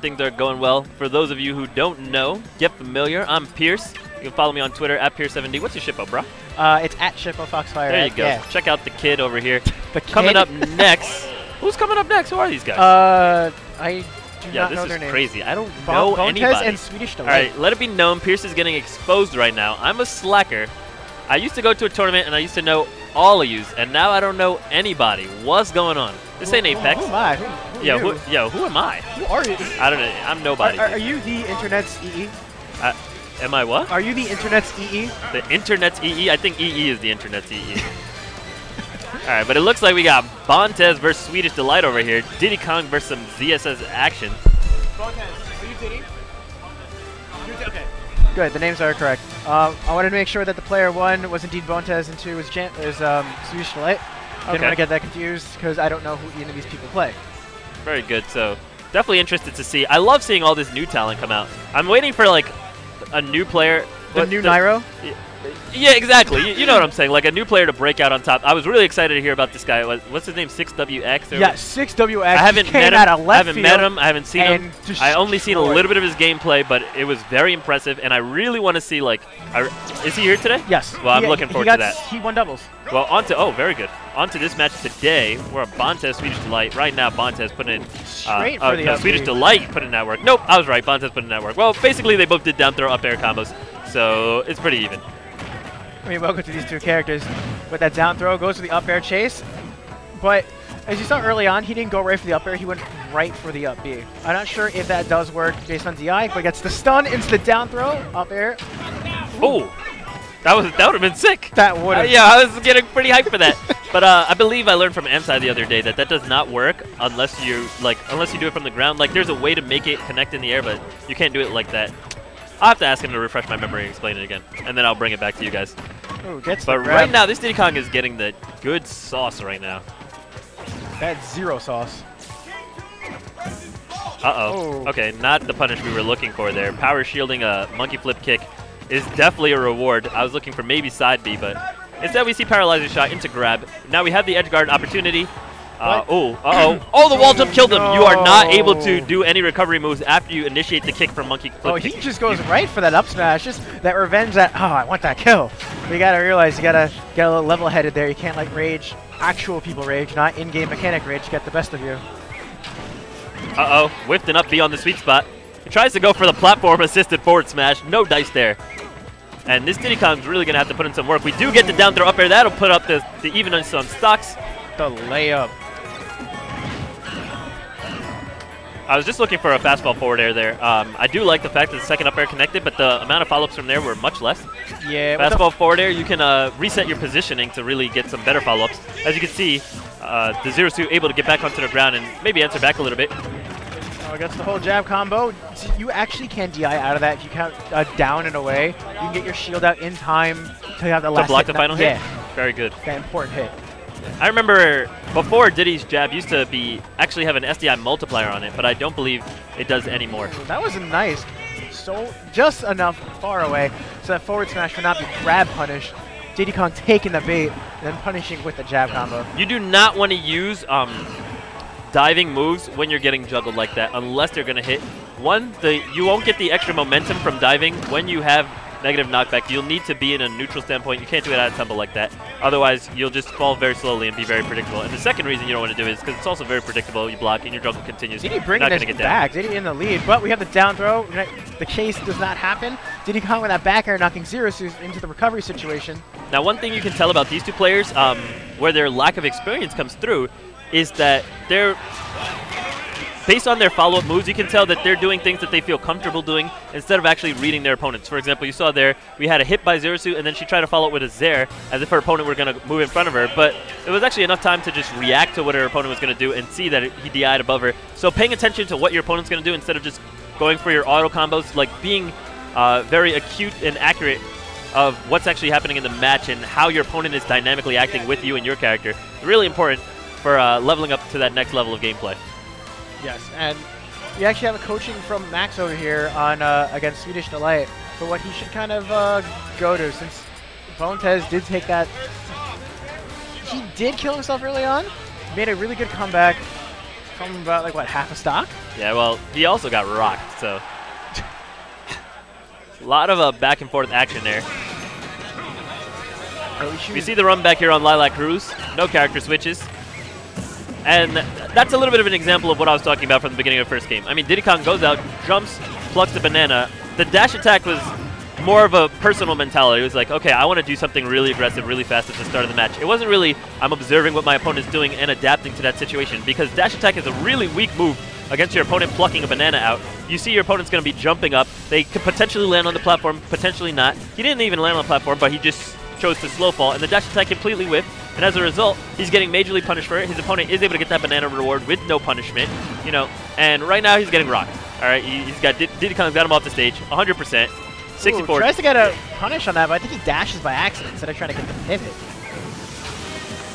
things are going well. For those of you who don't know, get familiar. I'm Pierce. You can follow me on Twitter at Pierce7D. What's your shippo, bro? It's at ShippoFoxfire. There you go. Yeah. Check out the kid over here. The kid? Coming up next. Who's coming up next? Who are these guys? I do not know their names. Crazy. I don't know Bontez anybody. and Swedish Delight. All right, let it be known, Pierce is getting exposed right now. I'm a slacker. I used to go to a tournament, and I used to know all of yous, and now I don't know anybody. What's going on? This ain't Apex. Who am I? Who Who am I? Who are you? I don't know. I'm nobody. Are you the internet's EE? Am I what? Are you the internet's EE? The internet's EE? I think EE is the internet's EE. All right, but it looks like we got Bontez versus Swedish Delight over here. Diddy Kong versus some ZSS action. Bontez, are you Diddy? Okay. Good, the names are correct. I wanted to make sure that the player 1 was indeed Bontez and 2 was Swedish Delight. Didn't want to get that confused because I don't know who any of these people play. Very good. So definitely interested to see. I love seeing all this new talent come out. I'm waiting for like a new player. The new Nairo? Yeah, exactly. You know what I'm saying. Like a new player to break out on top. I was really excited to hear about this guy. What's his name? 6WX? Yeah, 6WX. I haven't met him. I haven't seen him. I only seen a destroyed. little bit of his gameplay, but it was very impressive. And I really want to see like, is he here today? Yes. Well, I'm looking forward to that. He won doubles. Well, very good. On to this match today. We're on Bontez, Swedish Delight. Right now, Bontez putting in... Straight for the Swedish Delight putting in that work. Nope, I was right. Bontez putting in that work. Well, basically, they both did down throw up air combos. So it's pretty even. I mean, welcome to these two characters. With that down throw, goes for the up air chase. But as you saw early on, he didn't go right for the up air. He went right for the up B. I'm not sure if that does work based on DI, but gets the stun into the down throw, up air. Oh, that would have been sick. That would have. Yeah, I was getting pretty hyped for that. But I believe I learned from Amsai the other day that does not work unless you do it from the ground. Like there's a way to make it connect in the air, but you can't do it like that. I'll have to ask him to refresh my memory and explain it again, and then I'll bring it back to you guys. Ooh, but right now, this Diddy Kong is getting the good sauce right now. That's zero sauce. Uh-oh. Oh. Okay, not the punish we were looking for there. Power shielding a monkey flip kick is definitely a reward. I was looking for maybe side B, but instead we see paralyzer shot into grab. Now we have the edge guard opportunity. Oh, the wall jump killed him. You are not able to do any recovery moves after you initiate the kick from monkey flip kick. He just goes right for that up smash. Just that revenge that, I want that kill. But you gotta realize you gotta get a little level-headed there. You can't like rage, actual people rage, not in-game mechanic rage to get the best of you. Uh-oh, whiffed an up B on the sweet spot. He tries to go for the platform-assisted forward smash. No dice there. And this Diddy Kong's really gonna have to put in some work. We do get the down throw up air. That'll put up the evenness on stocks. The layup. I was just looking for a fastball forward air there. I do like the fact that the second up air connected, but the amount of follow-ups from there were much less. Yeah. Fastball forward air, you can reset your positioning to really get some better follow-ups. As you can see, the 0-2 able to get back onto the ground and maybe answer back a little bit. Against the whole jab combo, you actually can DI out of that if you count down and away. You can get your shield out in time to have the last to block hit. The final hit? Yeah. Very good. That important hit. I remember before Diddy's jab used to actually have an SDI multiplier on it, but I don't believe it does anymore. That was nice. So just enough far away so that forward smash would not be grab punish. Diddy Kong taking the bait and then punishing with the jab combo. You do not want to use diving moves when you're getting juggled like that unless they're going to hit. One, you won't get the extra momentum from diving when you have negative knockback. You'll need to be in a neutral standpoint. You can't do it out of tempo like that. Otherwise, you'll just fall very slowly and be very predictable. And the second reason you don't want to do it is because it's also very predictable. You block and your juggle continues. Diddy bringing this back. Diddy in the lead, but we have the down throw. The chase does not happen. Diddy Kong with that back air knocking Zero-Suit into the recovery situation. Now, one thing you can tell about these two players, where their lack of experience comes through, is that they're based on their follow-up moves, you can tell that they're doing things that they feel comfortable doing instead of actually reading their opponents. For example, you saw there, we had a hit by Zero-Suit, and then she tried to follow it with a Zair as if her opponent were going to move in front of her. But it was actually enough time to just react to what her opponent was going to do and see that he DI'd above her. So paying attention to what your opponent's going to do instead of just going for your auto combos, like being very acute and accurate of what's actually happening in the match and how your opponent is dynamically acting with you and your character. Really important for leveling up to that next level of gameplay. Yes, and we actually have a coaching from Max over here on against Swedish Delight for what he should kind of go to, since Bontez did take that. He did kill himself early on, made a really good comeback, from about, like, what, half a stock? Yeah, well, he also got rocked, so. A lot of back and forth action there. We see the run back here on Lilac Cruz. No character switches. And that's a little bit of an example of what I was talking about from the beginning of the first game. I mean, Diddy Kong goes out, jumps, plucks the banana. The dash attack was more of a personal mentality. It was like, okay, I want to do something really aggressive, really fast at the start of the match. It wasn't really, I'm observing what my opponent's doing and adapting to that situation, because dash attack is a really weak move against your opponent plucking a banana out. You see your opponent's going to be jumping up. They could potentially land on the platform, potentially not. He didn't even land on the platform, but he just chose to slow fall, and the dash attack completely whiffed, and as a result, he's getting majorly punished for it. His opponent is able to get that banana reward with no punishment, you know, and right now he's getting rocked. All right, he's got Diddy Kong's got him off the stage, 100%, 64. Ooh, tries to get a punish on that, but I think he dashes by accident instead of trying to get the pivot.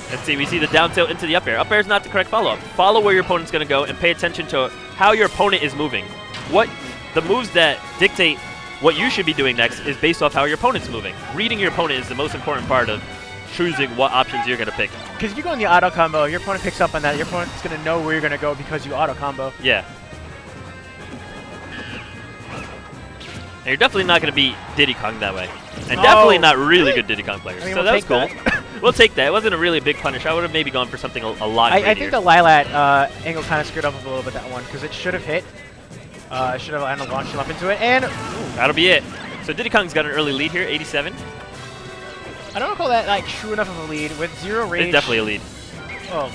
Let's see, we see the down tilt into the up air. Up air is not the correct follow-up. Follow where your opponent's going to go and pay attention to how your opponent is moving. The moves that dictate what you should be doing next is based off how your opponent's moving. Reading your opponent is the most important part of choosing what options you're going to pick. Because if you go in the auto combo, your opponent picks up on that. Your opponent's going to know where you're going to go because you auto combo. Yeah. And you're definitely not going to beat Diddy Kong that way. And definitely not really good Diddy Kong players. I mean, so we'll that was cool. that. We'll take that. It wasn't a really big punish. I would have maybe gone for something a lot I think the Lilat angle kind of screwed up a little bit, that one, because it should have hit. Should have launched him up into it, and that'll be it. So Diddy Kong's got an early lead here, 87. I don't call that like true enough of a lead with 0 rage. It's definitely a lead. Oh,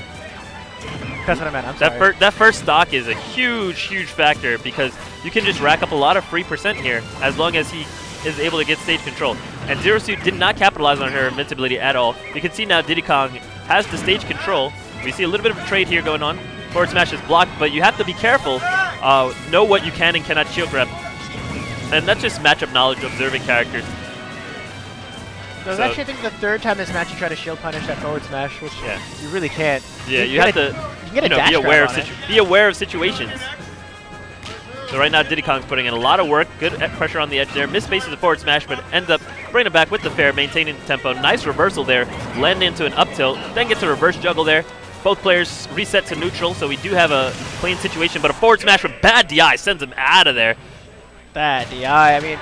that's what I meant. I'm sorry. That first stock is a huge factor because you can just rack up a lot of free percent here as long as he is able to get stage control. And Zero Suit did not capitalize on her invincibility at all. You can see now Diddy Kong has the stage control. We see a little bit of a trade here going on. Forward smash is blocked, but you have to be careful. Know what you can and cannot shield grab. And that's just matchup knowledge, observing characters. So actually, I think the third time this match you try to shield punish that forward smash, which you really can't. Yeah, you have to be aware of situations. So right now, Diddy Kong's putting in a lot of work. Good pressure on the edge there. Misspaces a forward smash, but ends up bringing it back with the fair, maintaining the tempo. Nice reversal there. Land into an up tilt. Then gets a reverse juggle there. Both players reset to neutral, so we do have a clean situation. But a forward smash with bad DI sends him out of there. Bad DI. I mean,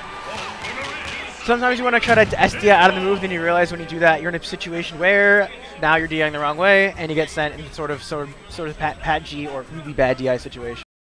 sometimes you want to try to SDI out of the move, then you realize when you do that, you're in a situation where now you're DIing the wrong way, and you get sent in sort of Pat G or really bad DI situation.